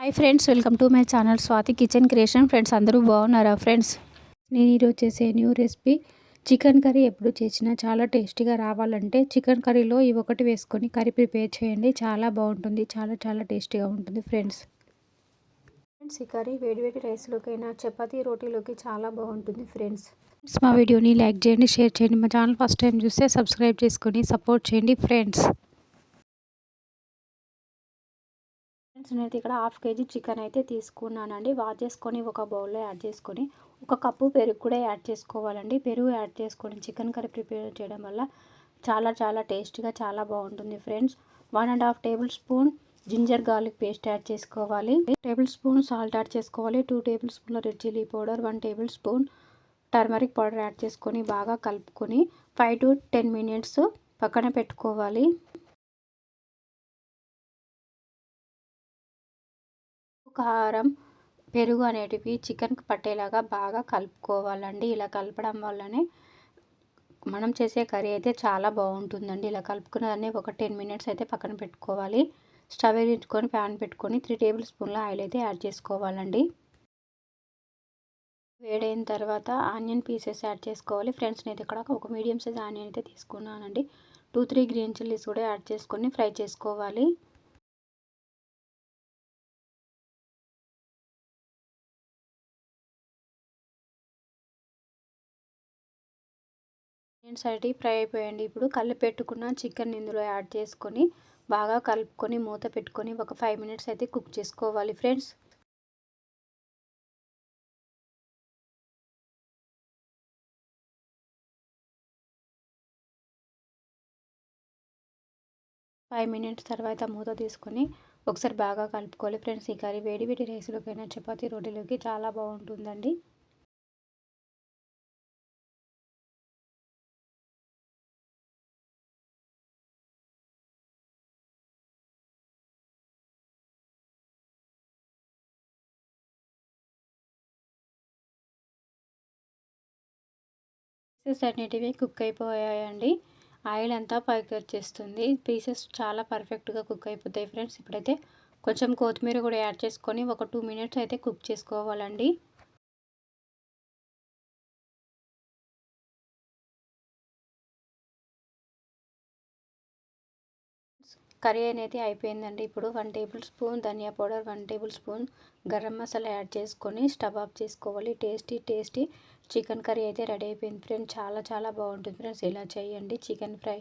Hi friends, welcome to my channel Swathi kitchen creation. Friends అందరూ బాగున్నారా friends? నేను ఈరోజు చేసే న్యూ రెసిపీ చికెన్ కర్రీ. ఎప్పుడు చేసినా చాలా టేస్టీగా రావాలంటే చికెన్ కర్రీలో ఈ ఒకటి వేసుకొని కర్రీ ప్రిపేర్ చేయండి. చాలా బాగుంటుంది, చాలా టేస్టీగా ఉంటుంది ఫ్రెండ్స్. ఈ కర్రీ వేడివేడి రైస్లోకైనా చపాతీ రోటీలోకి చాలా బాగుంటుంది ఫ్రెండ్స్. మా వీడియోని లైక్ చేయండి, షేర్ చేయండి. మా ఛానల్ ఫస్ట్ టైం చూస్తే సబ్స్క్రైబ్ చేసుకొని సపోర్ట్ చేయండి ఫ్రెండ్స్. నేనైతే ఇక్కడ హాఫ్ కేజీ చికెన్ అయితే తీసుకున్నానండి. వాష్ చేసుకొని ఒక బౌల్లో యాడ్ చేసుకొని ఒక కప్పు పెరుగు కూడా యాడ్ చేసుకోవాలండి. పెరుగు యాడ్ చేసుకొని చికెన్ కర్రీ ప్రిపేర్ చేయడం వల్ల చాలా టేస్టీగా చాలా బాగుంటుంది friends. 1.5 tablespoon ginger garlic paste add చేసుకోవాలి. 1 టేబుల్ స్పూన్ సాల్ట్ యాడ్ చేసుకోవాలి. 2 టేబుల్ స్పూన్ల red chilli powder, 1 table spoon turmeric powder add చేసుకొని బాగా కలుపుకొని 5 to 10 మినిట్స్ పక్కన పెట్టుకోవాలి. కారం, పెరుగు అనేటివి చికెన్కి పట్టేలాగా బాగా కలుపుకోవాలండి. ఇలా కలపడం వల్లనే మనం చేసే కర్రీ అయితే చాలా బాగుంటుందండి. ఇలా కలుపుకున్న దాన్ని ఒక 10 మినిట్స్ అయితే పక్కన పెట్టుకోవాలి. స్టవ్ వెలిగించుకొని ప్యాన్ పెట్టుకొని 3 టేబుల్ స్పూన్ల ఆయిల్ అయితే యాడ్ చేసుకోవాలండి. వేడైన తర్వాత ఆనియన్ పీసెస్ యాడ్ చేసుకోవాలి ఫ్రెండ్స్. నేను ఇక్కడ ఒక మీడియం సైజ్ ఆనియన్ అయితే తీసుకున్నానండి. 2-3 గ్రీన్ చిల్లీస్ కూడా యాడ్ చేసుకొని ఫ్రై చేసుకోవాలి. సైడ్ ఫ్రై అయిపోయండి. ఇప్పుడు పెట్టుకున్న చికెన్ ఇందులో యాడ్ చేసుకొని బాగా కలుపుకొని మూత పెట్టుకొని ఒక 5 మినిట్స్ అయితే కుక్ చేసుకోవాలి ఫ్రెండ్స్. ఫైవ్ మినిట్స్ తర్వాత మూత తీసుకొని ఒకసారి బాగా కలుపుకోవాలి ఫ్రెండ్స్. ఈ కర్రీ వేడి రైస్లోకైనా చపాతీ రోటీలోకి చాలా బాగుంటుందండి. పీసెస్ అనేటివి కుక్ అయిపోయాయండి. ఆయిల్ అంతా పైకి వచ్చేస్తుంది. పీసెస్ చాలా పర్ఫెక్ట్గా కుక్ అయిపోతాయి ఫ్రెండ్స్. ఇప్పుడైతే కొంచెం కొత్తిమీర కూడా యాడ్ చేసుకొని ఒక 2 మినిట్స్ అయితే కుక్ చేసుకోవాలండి. కర్రీ అనేది అయిపోయిందండి. ఇప్పుడు 1 టేబుల్ స్పూన్ ధనియా powder, 1 tablespoon garam masala add చేసుకొని స్టవ్ ఆఫ్ చేసుకోవాలి. టేస్టీ చికెన్ కర్రీ అయితే రెడీ అయిపోయింది ఫ్రెండ్స్. చాలా బాగుంటుంది ఫ్రెండ్స్. ఇలా చేయండి. Chicken fry